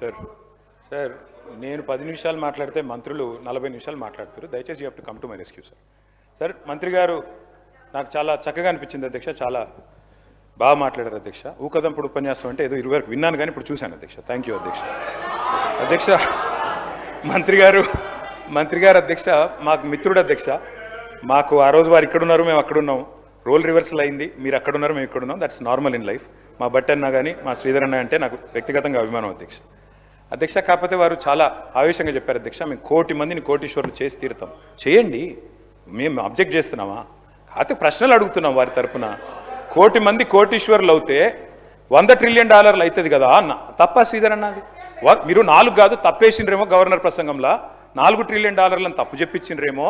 Sir sir నేను 10 నిమిషాలు మాట్లాడితే మంత్రులు 40 నిమిషాలు మాట్లాడుతారు. దయచేసి you have to come to my rescue sir. Sir మంత్రి గారు నాకు చాలా చక్కగా అనిపించింది అధ్యక్ష, చాలా బాగా మాట్లాడారు అధ్యక్ష. ఊకదంపుడు ఉపన్యాసం అంటే ఏదో 20 వరకు విన్నాను కానీ ఇప్పుడు చూశాను అధ్యక్ష. థ్యాంక్ యూ అధ్యక్ష. అధ్యక్ష మంత్రి గారు అధ్యక్ష మాకు మిత్రుడు అధ్యక్ష. మాకు ఆ రోజు వారు ఇక్కడున్నారు, మేము అక్కడున్నాం. రోల్ రివర్సల్ అయింది, మీరు అక్కడున్నారు, మేము ఇక్కడున్నాం. That's normal in life. మా బట్టి అన్న కానీ మా శ్రీధర్ అన్న అంటే నాకు వ్యక్తిగతంగా అభిమానం అధ్యక్ష. కాకపోతే వారు చాలా ఆవేశంగా చెప్పారు అధ్యక్ష, మేము 1 కోటి మందిని కోటీశ్వరులు చేసి తీరుతాం. చేయండి, మేము అబ్జెక్ట్ చేస్తున్నామా? కాకపోతే ప్రశ్నలు అడుగుతున్నాం వారి తరపున. 1 కోటి మంది కోటీశ్వరులు అవుతే $100 ట్రిలియన్ అవుతుంది కదా అన్న. తప్ప శ్రీధర్ అన్నది మీరు 4 కాదు తప్పేసిండ్రేమో. గవర్నర్ ప్రసంగంలో $4 ట్రిలియన్ తప్పు చెప్పించిండ్రేమో.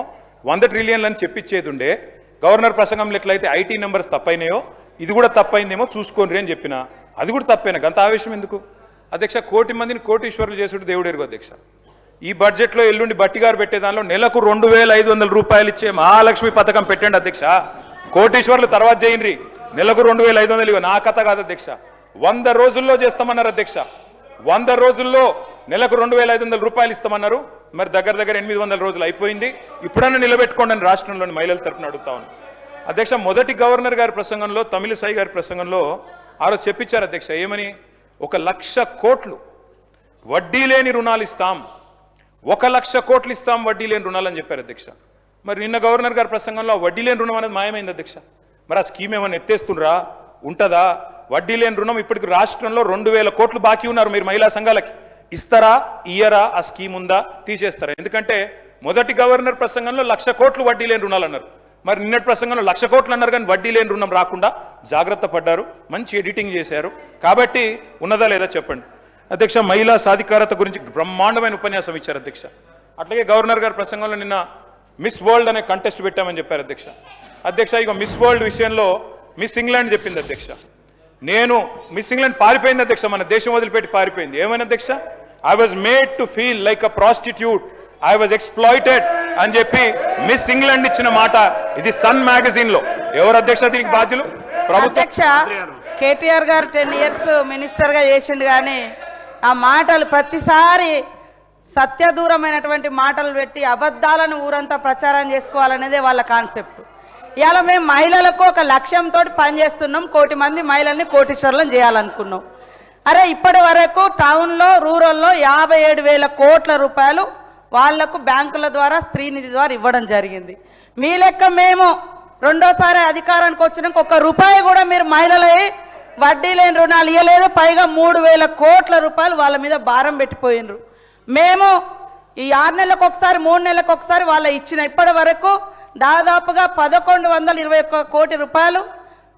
100 ట్రిలియన్లని చెప్పించేది ఉండే. గవర్నర్ ప్రసంగంలో ఎట్లయితే ఐటీ నెంబర్స్ తప్పైనాయో ఇది కూడా తప్పైందేమో చూసుకోండి అని చెప్పిన. అది కూడా తప్పైనా గంత ఆవేశం ఎందుకు అధ్యక్ష? 1 కోటి మందిని కోటీశ్వరులు చేసుడు దేవుడు ఎరుగు అధ్యక్ష. ఈ బడ్జెట్లో ఎల్లుండి బట్టిగారు పెట్టేదానిలో నెలకు 2,500 రూపాయలు ఇచ్చే మహాలక్ష్మి పథకం పెట్టండి అధ్యక్ష. కోటీశ్వరులు తర్వాత చేయండి, నెలకు 2,500 ఇవ్వ. నా కథ కాదు అధ్యక్ష. 100 రోజుల్లో చేస్తామన్నారు అధ్యక్ష. 100 రోజుల్లో నెలకు 2,500 రూపాయలు ఇస్తామన్నారు. మరి దగ్గర 800 రోజులు అయిపోయింది. ఇప్పుడన్నా నిలబెట్టుకోండి అని రాష్ట్రంలోని మహిళల తరఫున అడుగుతా ఉన్నాను అధ్యక్ష. మొదటి గవర్నర్ గారి ప్రసంగంలో, తమిళిసై గారి ప్రసంగంలో ఆ రోజు చెప్పించారు అధ్యక్ష. ఏమని? 1,00,000 కోట్లు వడ్డీ లేని రుణాలు ఇస్తాం, 1,00,000 కోట్లు ఇస్తాం వడ్డీ లేని రుణాలు అని చెప్పారు అధ్యక్ష. మరి నిన్న గవర్నర్ గారి ప్రసంగంలో వడ్డీ లేని రుణం అనేది మాయమైంది అధ్యక్ష. మరి ఆ స్కీమ్ ఏమైనా ఎత్తేస్తుండ్రా? ఉంటుందా? వడ్డీ లేని రుణం ఇప్పటికి రాష్ట్రంలో 2,000 కోట్లు బాకీ ఉన్నారు. మీరు మహిళా సంఘాలకి ఇస్తారా, ఇయ్యరా? ఆ స్కీమ్ ఉందా, తీసేస్తారా? ఎందుకంటే మొదటి గవర్నర్ ప్రసంగంలో 1,00,000 కోట్లు వడ్డీ లేని రుణాలు అన్నారు. మరి నిన్నటి ప్రసంగంలో 1,00,000 కోట్లు అన్నారు కానీ వడ్డీ లేని రుణం రాకుండా జాగ్రత్త పడ్డారు. మంచి ఎడిటింగ్ చేశారు. కాబట్టి ఉన్నదా లేదా చెప్పండి అధ్యక్ష. మహిళా సాధికారత గురించి బ్రహ్మాండమైన ఉపన్యాసం ఇచ్చారు అధ్యక్ష. అట్లాగే గవర్నర్ గారి ప్రసంగంలో నిన్న మిస్ వరల్డ్ అనే కంటెస్ట్ పెట్టామని చెప్పారు అధ్యక్ష. ఇక మిస్ వరల్డ్ విషయంలో మిస్ ఇంగ్లాండ్ చెప్పింది అధ్యక్ష. నేను మిస్ ఇంగ్లాండ్ పారిపోయింది అధ్యక్ష, మన దేశం వదిలిపెట్టి పారిపోయింది. ఏమైనా అధ్యక్ష? I was made to feel like a prostitute, I was exploited అని చెప్పి మిస్ ఇంగ్లాండ్ ఇచ్చిన మాట ఇది సన్ మ్యాగజైన్ లో. ఎవరు అధ్యక్ష దీనికి బాధ్యులు? ప్రభుత్వం. కేటీఆర్ గారు 10 years మినిస్టర్ గా చేసిండు కానీ ఆ మాటలు ప్రతిసారి సత్యదూరమైనటువంటి మాటలు పెట్టి అబద్ధాలను ఊరంతా ప్రచారం చేసుకోవాలనేదే వాళ్ళ కాన్సెప్ట్. ఇవాళ మేము మహిళలకు ఒక లక్ష్యంతో పనిచేస్తున్నాం. 1 కోటి మంది మహిళల్ని కోటీశ్వరులను చేయాలనుకున్నాం. అరే ఇప్పటి వరకు టౌన్లో, రూరల్లో 57,000 కోట్ల రూపాయలు వాళ్లకు బ్యాంకుల ద్వారా, స్త్రీనిధి ద్వారా ఇవ్వడం జరిగింది. మీ లెక్క మేము రెండోసారి అధికారానికి వచ్చినాక 1 రూపాయి కూడా మీరు మహిళలై వడ్డీ లేని రుణాలు ఇవ్వలేదు. పైగా 3,000 కోట్ల రూపాయలు వాళ్ళ మీద భారం పెట్టిపోయినరు. మేము ఈ 6 నెలలకు ఒకసారి, 3 నెలలకు ఒకసారి వాళ్ళ ఇచ్చిన ఇప్పటి వరకు దాదాపుగా 1,121 కోటి రూపాయలు,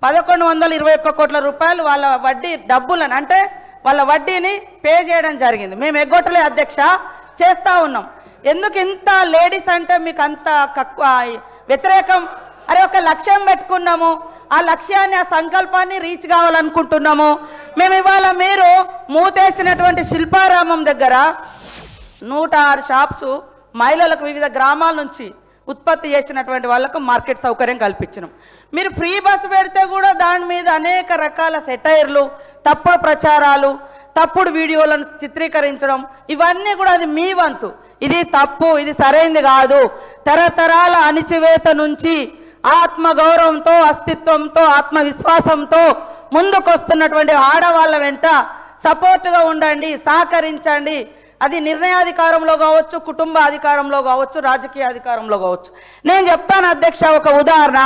1,121 కోట్ల రూపాయలు వాళ్ళ వడ్డీ డబ్బులను, అంటే వాళ్ళ వడ్డీని పే చేయడం జరిగింది. మేము ఎగ్గొట్టలే అధ్యక్ష, చేస్తూ ఉన్నాం. ఎందుకు ఇంత లేడీస్ అంటే మీకు అంత వ్యతిరేకం? అరే ఒక లక్ష్యం పెట్టుకున్నాము, ఆ లక్ష్యాన్ని, ఆ సంకల్పాన్ని రీచ్ కావాలనుకుంటున్నాము. మేము ఇవాళ మీరు మూతేసినటువంటి శిల్పారామం దగ్గర 106 షాప్స్ మహిళలకు వివిధ గ్రామాల నుంచి ఉత్పత్తి చేసినటువంటి వాళ్ళకు మార్కెట్ సౌకర్యం కల్పించినాం. మీరు ఫ్రీ బస్సు పెడితే కూడా దాని మీద అనేక రకాల సెటైర్లు, తప్పుడు ప్రచారాలు, తప్పుడు వీడియోలను చిత్రీకరించడం, ఇవన్నీ కూడా అది మీ వంతు. ఇది తప్పు, ఇది సరైంది కాదు. తరతరాల అణిచివేత నుంచి ఆత్మగౌరవంతో, అస్తిత్వంతో, ఆత్మవిశ్వాసంతో ముందుకొస్తున్నటువంటి ఆడవాళ్ళ వెంట సపోర్టుగా ఉండండి, సహకరించండి. అది నిర్ణయాధికారంలో కావచ్చు, కుటుంబ అధికారంలో కావచ్చు, రాజకీయ అధికారంలో కావచ్చు. నేను చెప్తాను అధ్యక్ష, ఒక ఉదాహరణ.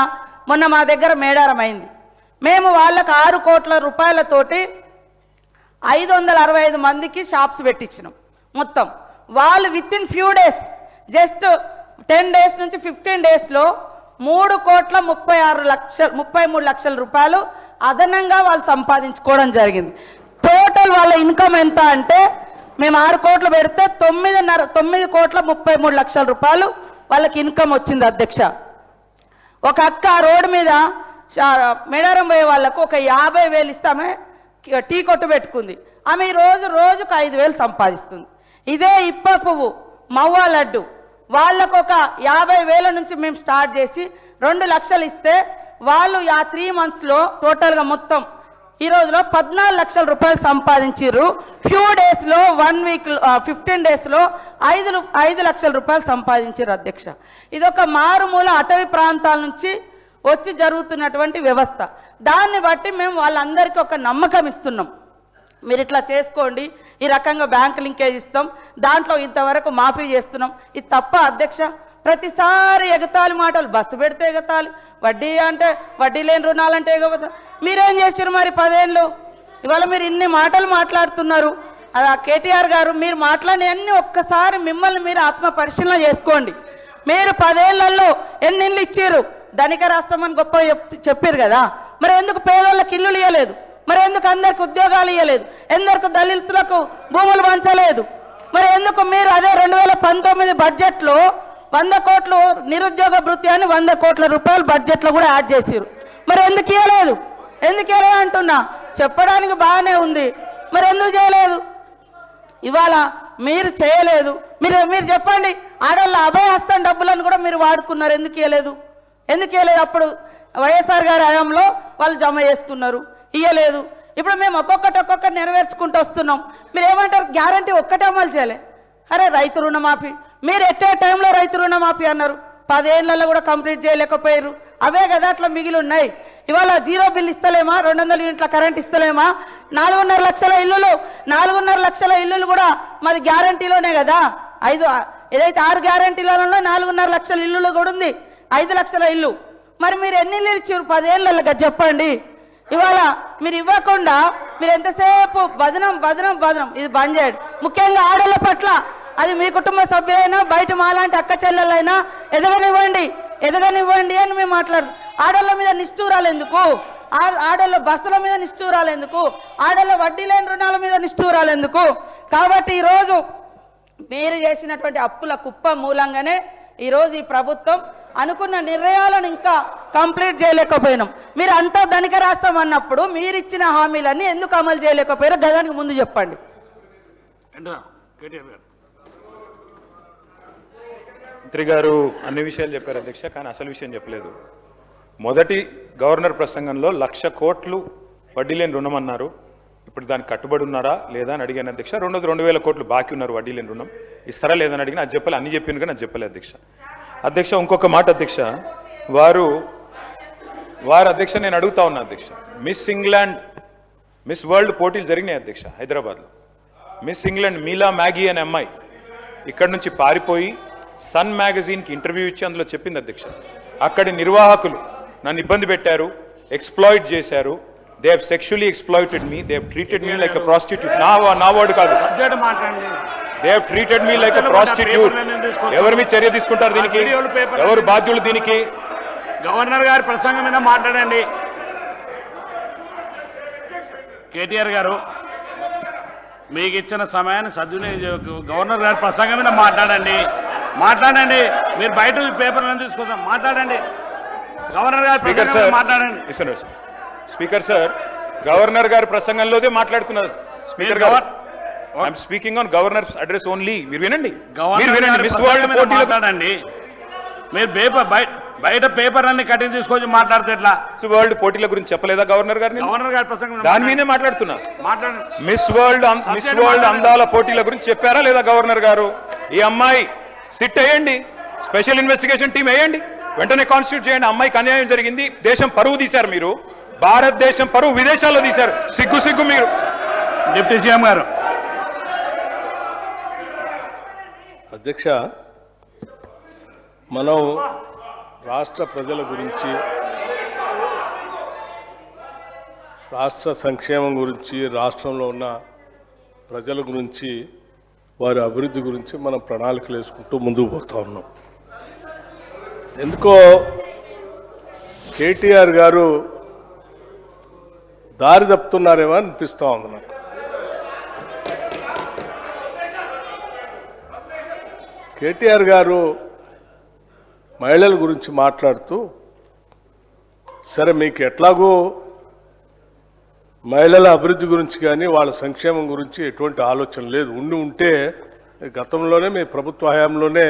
మొన్న మా దగ్గర మేడారం అయింది. మేము వాళ్ళకు 6 కోట్ల రూపాయలతోటి 565 మందికి షాప్స్ పెట్టించినాం. మొత్తం వాళ్ళు within few days, just 10 days నుంచి 15 daysలో 3,33 లక్షల రూపాయలు అదనంగా వాళ్ళు సంపాదించుకోవడం జరిగింది. టోటల్ వాళ్ళ ఇన్కమ్ ఎంత అంటే, మేము 6 కోట్లు పెడితే 9,33 లక్షల రూపాయలు వాళ్ళకి ఇన్కమ్ వచ్చింది అధ్యక్ష. ఒక అక్క రోడ్డు మీద మేడారం పోయే వాళ్ళకు ఒక 50,000 ఇస్తామే టీ కొట్టు పెట్టుకుంది. ఆమె రోజుకు 5,000 సంపాదిస్తుంది. ఇదే ఇప్ప పువ్వు, మవ్వ లడ్డు, వాళ్ళకు ఒక 50,000 నుంచి మేము స్టార్ట్ చేసి 2 లక్షలు ఇస్తే వాళ్ళు ఆ 3 monthsలో టోటల్గా మొత్తం ఈ రోజులో 14 లక్షల రూపాయలు సంపాదించారు. ఫ్యూ డేస్లో 1 వీక్ 15 డేస్లో 5 లక్షల రూపాయలు సంపాదించారు అధ్యక్ష. ఇదొక మారుమూల అటవీ ప్రాంతాల నుంచి వచ్చి జరుగుతున్నటువంటి వ్యవస్థ. దాన్ని బట్టి మేము వాళ్ళందరికీ ఒక నమ్మకం ఇస్తున్నాం. మీరు ఇట్లా చేసుకోండి, ఈ రకంగా బ్యాంక్ లింకేజ్ ఇస్తాం, దాంట్లో ఇంతవరకు మాఫీ చేస్తున్నాం. ఇది తప్ప అధ్యక్ష? ప్రతిసారి ఎగతాళి మాటలు, బస్సు పెడితే ఎగతాళి, వడ్డీ అంటే వడ్డీ లేని రుణాలంటే ఎగబోతా. మీరేం చేశారు మరి 10 ఏళ్ళు? ఇవాళ మీరు ఇన్ని మాటలు మాట్లాడుతున్నారు. అది ఆ కేటీఆర్ గారు మీరు మాట్లాడినవన్నీ ఒక్కసారి మిమ్మల్ని మీరు ఆత్మ పరిశీలన చేసుకోండి. మీరు 10 ఏళ్లలో ఎన్ని ఇళ్ళు ఇచ్చారు? ధనిక రాష్ట్రం అని గొప్ప చెప్పారు కదా, మరి ఎందుకు పేదోళ్ళకి ఇల్లులు ఇవ్వలేదు? మరి ఎందుకు అందరికి ఉద్యోగాలు ఇవ్వలేదు? ఎందుకు దళితులకు భూములు పంచలేదు? మరి ఎందుకు మీరు అదే 2019 బడ్జెట్లో 100 కోట్లు నిరుద్యోగ భృతి అని 100 కోట్ల రూపాయలు బడ్జెట్లో కూడా యాడ్ చేశారు? మరి ఎందుకు ఇవ్వలేదు? ఎందుకు ఇవ్వలేదు అంటున్నా. చెప్పడానికి బాగానే ఉంది, మరి ఎందుకు చేయలేదు? ఇవాళ మీరు చేయలేదు. మీరు చెప్పండి, ఆడవాళ్ళ అభయహస్తం డబ్బులను కూడా మీరు వాడుకున్నారు, ఎందుకు ఇవ్వలేదు? ఎందుకు ఇవ్వలేదు? అప్పుడు వైఎస్ఆర్ గారి హయాంలో వాళ్ళు జమ చేసుకున్నారు, ఇవ్వలేదు. ఇప్పుడు మేము ఒక్కొక్కటి నెరవేర్చుకుంటూ వస్తున్నాం. మీరు ఏమంటారు? గ్యారంటీ ఒక్కటే అమలు చేయలే. అరే రైతు రుణమాఫీ, మీరు ఎట్టే టైంలో రైతు రుణమాఫీ అన్నారు, 10 ఏళ్లలో కూడా కంప్లీట్ చేయలేకపోయారు. అవే కదా అట్లా మిగిలి ఉన్నాయి. ఇవాళ 0 బిల్ ఇస్తలేమా? 200 యూనిట్ల కరెంట్ ఇస్తలేమా? 4.5 లక్షల ఇల్లులు, 4.5 లక్షల ఇల్లులు కూడా మాది గ్యారంటీలోనే కదా. ఏదైతే 6 గ్యారంటీలలో 4.5 లక్షల ఇల్లులు కూడా ఉంది, 5 లక్షల ఇల్లు. మరి మీరు ఎన్ని ఇల్లు ఇచ్చారు 10 ఏళ్ళగా చెప్పండి? ఇవాళ మీరు ఇవ్వకుండా మీరు ఎంతసేపు బదనం ఇది బంద్ చేయండి. ముఖ్యంగా ఆడళ్ళ పట్ల, అది మీ కుటుంబ సభ్యులైనా బయట మాలాంటి అక్క చెల్లెలైనా ఎదగనివ్వండి అని మేము మాట్లాడు. ఆడళ్ళ మీద నిష్ఠూరాలు ఎందుకు? ఆడళ్ళ బస్సుల మీద నిష్ఠూరాలు ఎందుకు? ఆడళ్ళ వడ్డీ లేని రుణాల మీద నిష్ఠూరాలు ఎందుకు? కాబట్టి ఈరోజు మీరు చేసినటువంటి అప్పుల కుప్ప మూలంగానే ఈరోజు ఈ ప్రభుత్వం అనుకున్న నిర్ణయాలను ఇంకా కంప్లీట్ చేయలేకపోయినాం. మీరు అంతా ధనిక రాష్ట్రం అన్నప్పుడు మీరు ఇచ్చిన హామీలన్నీ ఎందుకు అమలు చేయలేకపోయారో గదానికి ముందు చెప్పండి. మంత్రి గారు అన్ని విషయాలు చెప్పారు అధ్యక్ష, కానీ అసలు విషయం చెప్పలేదు. మొదటి గవర్నర్ ప్రసంగంలో 1,00,000 కోట్లు వడ్డీ లేని రుణం అన్నారు. ఇప్పుడు దానికి కట్టుబడి ఉన్నారా లేదా అని అడిగాను అధ్యక్ష. 2,000 కోట్లు బాకీ ఉన్నారు వడ్డీ లేని రుణం, ఇస్తారా లేదని అడిగిన అది చెప్పాలి, అన్ని చెప్పింది కానీ అది చెప్పలేదు అధ్యక్ష. ఇంకొక మాట అధ్యక్ష, వారు అధ్యక్ష నేను అడుగుతా ఉన్నా అధ్యక్ష, మిస్ వరల్డ్ పోటీలు జరిగినాయి అధ్యక్ష హైదరాబాద్లో. మిస్ ఇంగ్లాండ్ మీలా మ్యాగీ అనే అమ్మాయి ఇక్కడ నుంచి పారిపోయి సన్ మ్యాగజైన్కి ఇంటర్వ్యూ ఇచ్చి అందులో చెప్పింది అధ్యక్ష, అక్కడి నిర్వాహకులు నన్ను ఇబ్బంది పెట్టారు, ఎక్స్ప్లాయిట్ చేశారు, they have sexually exploited me, they have treated me like a prostitute. నా వర్డ్ కాదు, they have treated me like a prostitute. ఎవరి మీద చర్య తీసుకుంటారు దీనికి? ఎవరు బాధ్యులు దీనికి? గవర్నర్ గారి ప్రసంగం మీద మాట్లాడండి. కేటీఆర్ గారు మీకు ఇచ్చిన సమయాన్ని సద్వినియోగం, గవర్నర్ గారి ప్రసంగం మీద మాట్లాడండి. మీరు బయట పేపర్లను తీసుకుందాం, మాట్లాడండి. గవర్నర్ గారి ప్రసంగం మీద మాట్లాడండి. స్పీకర్ సార్, గవర్నర్ గారి ప్రసంగంలోదే మాట్లాడుతున్నారు స్పీకర్ గారు. I'm speaking on governors address only. మీరు వినండి. మిస్ వరల్డ్ పోటీలు మాట్లాడండి. మీరు బయట పేపర్ అన్ని కటింగ్ తీసుకొచ్చి మాట్లాడితే ఎట్లా? మిస్ వరల్డ్ పోటీల గురించి చెప్పలేదా గవర్నర్ గారిని? గవర్నర్ గారి ప్రసంగం దాని మీదే మాట్లాడుతున్నా. మిస్ వరల్డ్ అందాల పోటీల గురించి చెప్పారా లేదా గవర్నర్ గారు? ఈ అమ్మాయి సిట్ వేయండి, స్పెషల్ ఇన్వెస్టిగేషన్ టీం వేయండి, వెంటనే కాన్స్టిట్యూట్ చేయండి. అమ్మాయికి అన్యాయం జరిగింది, దేశం పరువు తీశారు మీరు, భారతదేశం పరువు విదేశాల్లో తీశారు. సిగ్గు మీరు. డిప్యూటీ సీఎం గారు. అధ్యక్ష, మనం రాష్ట్ర ప్రజల గురించి, రాష్ట్ర సంక్షేమం గురించి, రాష్ట్రంలో ఉన్న ప్రజల గురించి, వారి అభివృద్ధి గురించి మనం ప్రణాళికలు వేసుకుంటూ ముందుకు పోతా ఉన్నాం. ఎందుకో కేటీఆర్ గారు దారి తప్పుతున్నారేమో అనిపిస్తూ ఉంది నాకు. కేటీఆర్ గారు మహిళల గురించి మాట్లాడుతూ, సరే మీకు ఎట్లాగో మహిళల అభివృద్ధి గురించి కానీ వాళ్ళ సంక్షేమం గురించి ఎటువంటి ఆలోచన లేదు, ఉంటే గతంలోనే మీ ప్రభుత్వ హయాంలోనే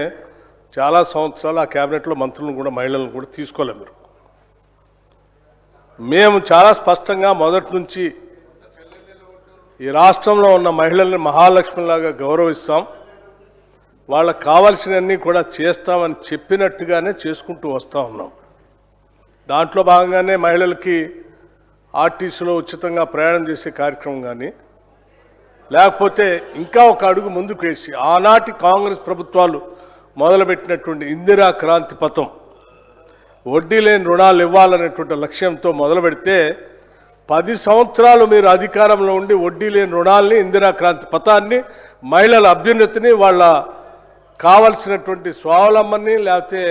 చాలా సంవత్సరాలు ఆ క్యాబినెట్లో మంత్రులను కూడా మహిళలను కూడా తీసుకోలేము మీరు. మేము చాలా స్పష్టంగా మొదటి నుంచి ఈ రాష్ట్రంలో ఉన్న మహిళల్ని మహాలక్ష్మిలాగా గౌరవిస్తాం, వాళ్ళకు కావాల్సినవన్నీ కూడా చేస్తామని చెప్పినట్టుగానే చేసుకుంటూ వస్తూ ఉన్నాం. దాంట్లో భాగంగానే మహిళలకి ఆర్టీసీలో ఉచితంగా ప్రయాణం చేసే కార్యక్రమం కానీ, లేకపోతే ఇంకా ఒక అడుగు ముందుకు వేసి ఆనాటి కాంగ్రెస్ ప్రభుత్వాలు మొదలుపెట్టినటువంటి ఇందిరా క్రాంతి పథం, వడ్డీ లేని రుణాలు ఇవ్వాలనేటువంటి లక్ష్యంతో మొదలు పెడితే 10 సంవత్సరాలు మీరు అధికారంలో ఉండి వడ్డీ లేని రుణాలని, ఇందిరా క్రాంతి పథాన్ని, మహిళల అభ్యున్నతిని, వాళ్ళ కావలసినటువంటి స్వావలంబనని లేకపోతే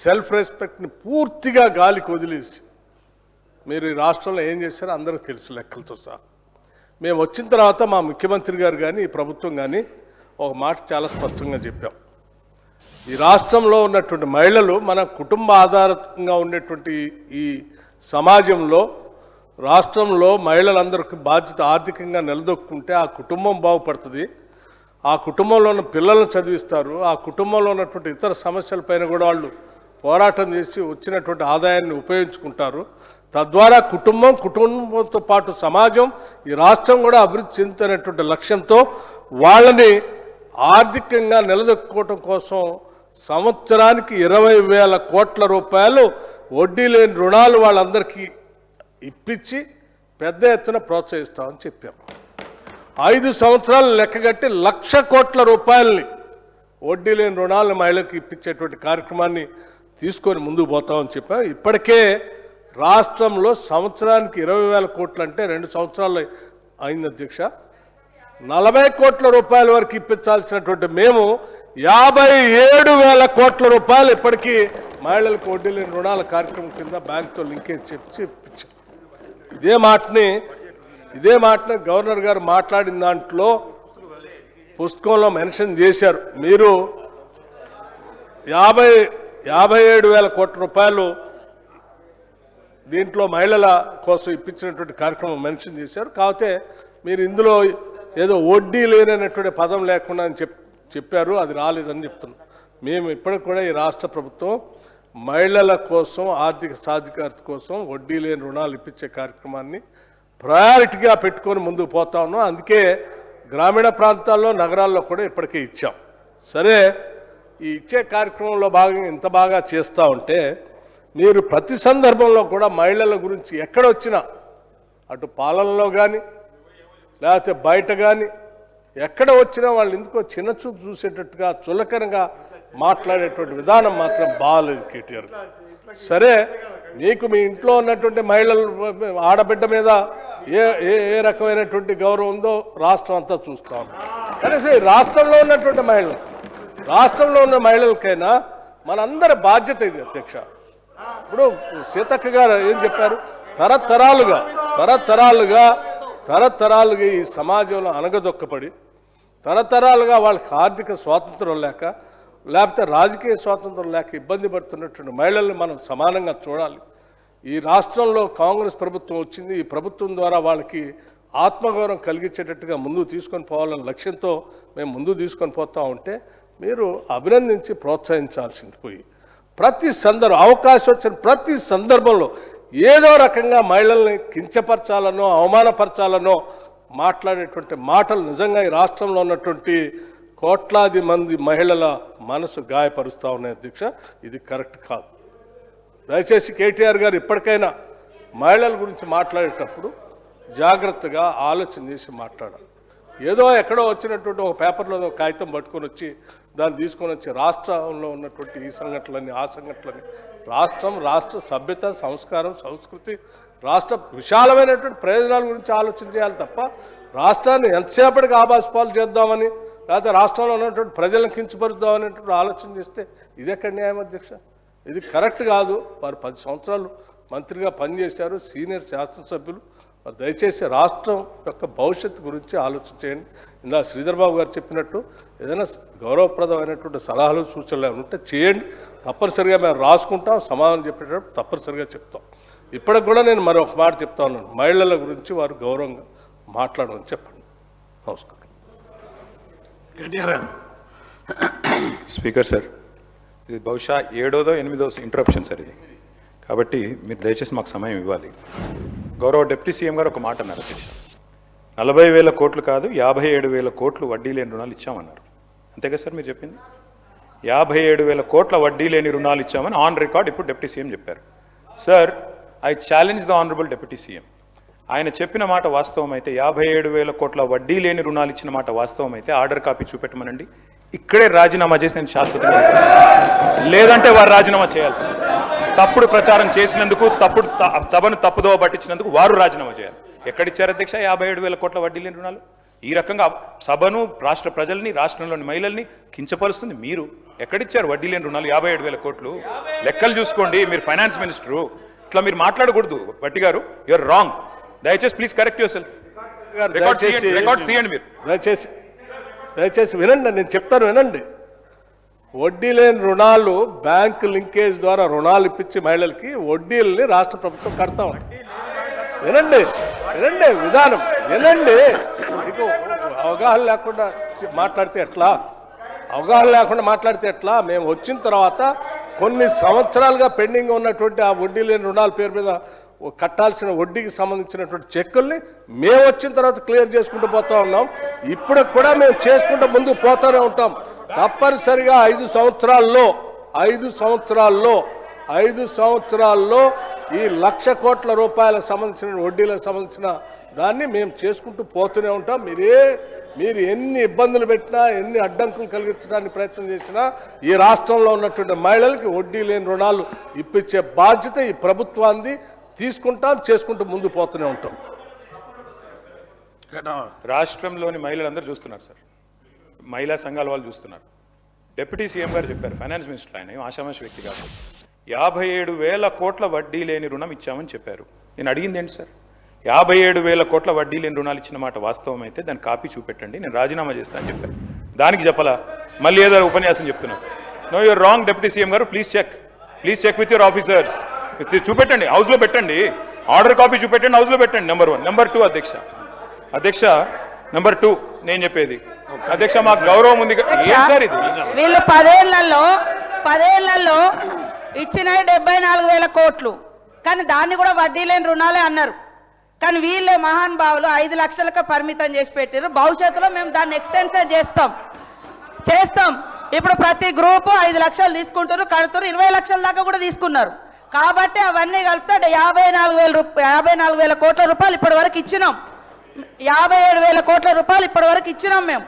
సెల్ఫ్ రెస్పెక్ట్ని పూర్తిగా గాలికి వదిలేసి మీరు ఈ రాష్ట్రంలో ఏం చేశారో అందరికీ తెలుసు లెక్కలతో సహా. మేము వచ్చిన తర్వాత మా ముఖ్యమంత్రి గారు కానీ ఈ ప్రభుత్వం కానీ ఒక మాట చాలా స్పష్టంగా చెప్పాం. ఈ రాష్ట్రంలో ఉన్నటువంటి మహిళలు మన కుటుంబ ఆధారంగా ఉండేటువంటి ఈ సమాజంలో రాష్ట్రంలో మహిళలందరికీ బాధ్యత ఆర్థికంగా నిలదొక్కుంటే ఆ కుటుంబం బాగుపడుతుంది, ఆ కుటుంబంలో ఉన్న పిల్లలను చదివిస్తారు, ఆ కుటుంబంలో ఉన్నటువంటి ఇతర సమస్యలపైన కూడా వాళ్ళు పోరాటం చేసి వచ్చినటువంటి ఆదాయాన్ని ఉపయోగించుకుంటారు. తద్వారా కుటుంబంతో పాటు సమాజం, ఈ రాష్ట్రం కూడా అభివృద్ధి చెందుతున్నటువంటి లక్ష్యంతో వాళ్ళని ఆర్థికంగా నిలదొక్కుకోవటం కోసం సంవత్సరానికి 20,000 కోట్ల రూపాయలు వడ్డీ లేని రుణాలు వాళ్ళందరికీ ఇప్పించి పెద్ద ఎత్తున ప్రోత్సహిస్తామని చెప్పాము. 5 సంవత్సరాలు లెక్కగట్టి 1,00,000 కోట్ల రూపాయలని వడ్డీ లేని రుణాలను మహిళలకు ఇప్పించేటువంటి కార్యక్రమాన్ని తీసుకొని ముందుకు పోతామని చెప్పాం. ఇప్పటికే రాష్ట్రంలో సంవత్సరానికి 20,000 కోట్లు అంటే 2 సంవత్సరాలు అయింది అధ్యక్ష. 40 కోట్ల రూపాయల వరకు ఇప్పించాల్సినటువంటి మేము 57,000 కోట్ల రూపాయలు ఇప్పటికీ మహిళలకు వడ్డీ లేని రుణాల కార్యక్రమం కింద బ్యాంకుతో లింకేజ్ చెప్పి ఇప్పించాం. ఇదే మాటని గవర్నర్ గారు మాట్లాడిన దాంట్లో పుస్తకంలో మెన్షన్ చేశారు. మీరు 57,000 కోట్ల రూపాయలు దీంట్లో మహిళల కోసం ఇప్పించినటువంటి కార్యక్రమం మెన్షన్ చేశారు. కాకపోతే మీరు ఇందులో ఏదో వడ్డీ లేనటువంటి పదం లేకుండా అని చెప్పారు, అది రాలేదని చెప్తున్నాం. మేము ఇప్పటికి కూడా ఈ రాష్ట్ర ప్రభుత్వం మహిళల కోసం ఆర్థిక సాధికారత కోసం వడ్డీ లేని రుణాలు ఇప్పించే కార్యక్రమాన్ని ప్రయారిటీగా పెట్టుకొని ముందుకు పోతా ఉన్నాం. అందుకే గ్రామీణ ప్రాంతాల్లో నగరాల్లో కూడా ఇప్పటికే ఇచ్చాం. సరే, ఈ ఇచ్చే కార్యక్రమంలో భాగంగా ఇంత బాగా చేస్తూ ఉంటే మీరు ప్రతి సందర్భంలో కూడా మహిళల గురించి ఎక్కడొచ్చినా అటు పాలనలో కానీ లేకపోతే బయట కానీ ఎక్కడ వచ్చినా వాళ్ళు ఎందుకో చిన్న చూపు చూసేటట్టుగా చులకనగా మాట్లాడేటువంటి విధానం మాత్రం బాగాలేదు కేటీఆర్. సరే, మీకు మీ ఇంట్లో ఉన్నటువంటి మహిళలు ఆడబిడ్డ మీద ఏ రకమైనటువంటి గౌరవం ఉందో రాష్ట్రం అంతా చూస్తాం. కనీసం రాష్ట్రంలో ఉన్నటువంటి రాష్ట్రంలో ఉన్న మహిళలకైనా మనందరి బాధ్యత ఇది అధ్యక్ష. ఇప్పుడు సీతక్క గారు ఏం చెప్పారు, తరతరాలుగా ఈ సమాజంలో అనగదొక్కపడి తరతరాలుగా వాళ్ళకి ఆర్థిక స్వాతంత్రం లేకపోతే రాజకీయ స్వాతంత్రం లేక ఇబ్బంది పడుతున్నటువంటి మహిళల్ని మనం సమానంగా చూడాలి. ఈ రాష్ట్రంలో కాంగ్రెస్ ప్రభుత్వం వచ్చింది, ఈ ప్రభుత్వం ద్వారా వాళ్ళకి ఆత్మగౌరవం కలిగించేటట్టుగా ముందుకు తీసుకొని పోవాలనే లక్ష్యంతో మేము ముందుకు తీసుకొని పోతా ఉంటే మీరు అభినందించి ప్రోత్సహించాల్సింది పోయి అవకాశం వచ్చిన ప్రతి సందర్భంలో ఏదో రకంగా మహిళల్ని కించపరచాలనో అవమానపరచాలనో మాట్లాడేటువంటి మాటలు నిజంగా ఈ రాష్ట్రంలో ఉన్నటువంటి కోట్లాది మంది మహిళల మనసు గాయపరుస్తూ ఉన్నాయి అధ్యక్ష. ఇది కరెక్ట్ కాదు. దయచేసి కేటీఆర్ గారు ఇప్పటికైనా మహిళల గురించి మాట్లాడేటప్పుడు జాగ్రత్తగా ఆలోచన చేసి మాట్లాడాలి. ఏదో ఎక్కడో వచ్చినటువంటి ఒక పేపర్లో ఒక కాగితం పట్టుకొని వచ్చి దాన్ని తీసుకొని వచ్చి రాష్ట్రంలో ఉన్నటువంటి ఈ సంఘటనలని ఆ సంఘటనలని రాష్ట్ర సభ్యత, సంస్కారం, సంస్కృతి, రాష్ట్ర విశాలమైనటువంటి ప్రయోజనాల గురించి ఆలోచన చేయాలి తప్ప రాష్ట్రాన్ని ఎంతసేపటికి ఆభాసపాలు చేద్దామని లేకపోతే రాష్ట్రంలో ఉన్నటువంటి ప్రజలను కించపరుద్దామనేటువంటి ఆలోచన చేస్తే ఇది ఎక్కడ న్యాయం అధ్యక్ష? ఇది కరెక్ట్ కాదు. వారు 10 సంవత్సరాలు మంత్రిగా పనిచేశారు, సీనియర్ శాసనసభ్యులు. దయచేసి రాష్ట్రం యొక్క భవిష్యత్తు గురించి ఆలోచన చేయండి. ఇందా శ్రీధర్ బాబు గారు చెప్పినట్టు ఏదైనా గౌరవప్రదమైనటువంటి సలహాలు సూచనలు ఉంటే చేయండి. తప్పనిసరిగా మేము రాసుకుంటాం, సమాధానం చెప్పేటప్పుడు తప్పనిసరిగా చెప్తాం. ఇప్పటికి కూడా నేను మరొక మాట చెప్తా ఉన్నాను, మహిళల గురించి వారు గౌరవంగా మాట్లాడమని చెప్పండి. నమస్కారం. స్పీకర్ సార్, ఇది బహుశా 7వ 8వ ఇంటరప్షన్ సార్ ఇది. కాబట్టి మీరు దయచేసి మాకు సమయం ఇవ్వాలి. గౌరవ డిప్యూటీ సీఎం గారు ఒక మాట అన్నారు అధ్యక్ష, 40,000 కోట్లు కాదు 57,000 కోట్లు వడ్డీ లేని రుణాలు ఇచ్చామన్నారు. అంతే కదా సార్ మీరు చెప్పింది? 57,000 కోట్ల వడ్డీ లేని రుణాలు ఇచ్చామని ఆన్ రికార్డ్ ఇప్పుడు డిప్యూటీ సీఎం చెప్పారు. Sir, I challenge the honourable deputy CM. ఆయన చెప్పిన మాట వాస్తవం అయితే, 57,000 కోట్ల వడ్డీ లేని రుణాలు ఇచ్చిన మాట వాస్తవం అయితే ఆర్డర్ కాపీ చూపెట్టమనండి. ఇక్కడే రాజీనామా చేసి నేను శాశ్వతంగా లేదంటే వారు రాజీనామా చేయాల్సి, తప్పుడు ప్రచారం చేసినందుకు, సభను తప్పుదోవ పట్టించినందుకు వారు రాజీనామా చేయాలి. ఎక్కడిచ్చారు అధ్యక్ష 57,000 కోట్ల వడ్డీ లేని రుణాలు? ఈ రకంగా సభను, రాష్ట్ర ప్రజల్ని, రాష్ట్రంలోని మహిళల్ని కించపరుస్తుంది మీరు. ఎక్కడిచ్చారు వడ్డీ లేని రుణాలు 57,000 కోట్లు? లెక్కలు చూసుకోండి, మీరు ఫైనాన్స్ మినిస్టరు, ఇట్లా మీరు మాట్లాడకూడదు. భట్టి గారు, యూఆర్ రాంగ్. దయచేసి please correct your self. Record తీయండి మీరు. దయచేసి వినండి, నేను చెప్తాను వినండి. వడ్డీ లేని రుణాలు బ్యాంక్ లింకేజ్ ద్వారా రుణాలు ఇప్పించి మహిళలకి వడ్డీలని రాష్ట్ర ప్రభుత్వం కడతా ఉంది. వినండి వినండి విధానం వినండి. మీకు అవగాహన లేకుండా మాట్లాడితే ఎట్లా? అవగాహన లేకుండా మాట్లాడితే ఎట్లా? మేము వచ్చిన తర్వాత కొన్ని సంవత్సరాలుగా పెండింగ్ ఉన్నటువంటి ఆ వడ్డీ లేని రుణాల పేరు మీద కట్టాల్సిన వడ్డీకి సంబంధించినటువంటి చెక్కుల్ని మేము వచ్చిన తర్వాత క్లియర్ చేసుకుంటూ పోతా ఉన్నాం. ఇప్పుడు కూడా మేము చేసుకుంటూ ముందుకు పోతూనే ఉంటాం. తప్పనిసరిగా 5 సంవత్సరాల్లో ఈ 1,00,000 కోట్ల రూపాయలకు సంబంధించిన వడ్డీలకు సంబంధించిన దాన్ని మేము చేసుకుంటూ పోతూనే ఉంటాం. మీరు ఎన్ని ఇబ్బందులు పెట్టినా, ఎన్ని అడ్డంకులు కలిగించడానికి ప్రయత్నం చేసినా ఈ రాష్ట్రంలో ఉన్నటువంటి మహిళలకి వడ్డీ లేని రుణాలు ఇప్పించే బాధ్యత ఈ ప్రభుత్వాన్ని తీసుకుంటాం, చేసుకుంటూ ముందు పోతూనే ఉంటాం. రాష్ట్రంలోని మహిళలందరూ చూస్తున్నారు సార్, మహిళా సంఘాల వాళ్ళు చూస్తున్నారు. డిప్యూటీ సీఎం గారు చెప్పారు, ఫైనాన్స్ మినిస్టర్, ఆయన ఆషామాషి వ్యక్తి కాదు. 57,000 కోట్ల వడ్డీ లేని రుణం ఇచ్చామని చెప్పారు. నేను అడిగింది ఏంటి సార్? 57,000 కోట్ల వడ్డీ లేని రుణాలు ఇచ్చిన మాట వాస్తవం అయితే దాని కాపీ చూపెట్టండి, నేను రాజీనామా చేస్తానని చెప్పాను. దానికి చెప్పలా, మళ్ళీ ఏదో ఉపన్యాసం చెప్తున్నారు. No, you're wrong deputy CM గారు. Please check with your officers. చూపెట్టండి, హౌస్లో పెట్టండి, ఆర్డర్ కాపీ చూపెట్టండి, హౌస్లో పెట్టండి. నెంబర్ 1. నెంబర్ 2 అధ్యక్ష నెంబర్ 2 నేను చెప్పేది అధ్యక్ష, మాకు గౌరవం ఉంది. ఏం సార్ ఇది? వీళ్ళు 10 ఏళ్లలో ఇచ్చిన 74,000 కోట్లు, కానీ దాన్ని కూడా వడ్డీ లేని రుణాలే అన్నారు. కానీ వీళ్ళే మహానుభావులు 5 లక్షలకు పరిమితం చేసి పెట్టారు. భవిష్యత్తులో మేము దాన్ని ఎక్స్టెన్షన్ చేస్తాం. ఇప్పుడు ప్రతి గ్రూపు 5 లక్షలు తీసుకుంటారు, కడుతున్నారు, 20 లక్షల దాకా కూడా తీసుకున్నారు. కాబట్టి అవన్నీ కలిపితే 54,000 కోట్ల రూపాయలు ఇప్పటి వరకు ఇచ్చినాం. 57,000 కోట్ల రూపాయలు ఇప్పటి వరకు ఇచ్చినాం. మేము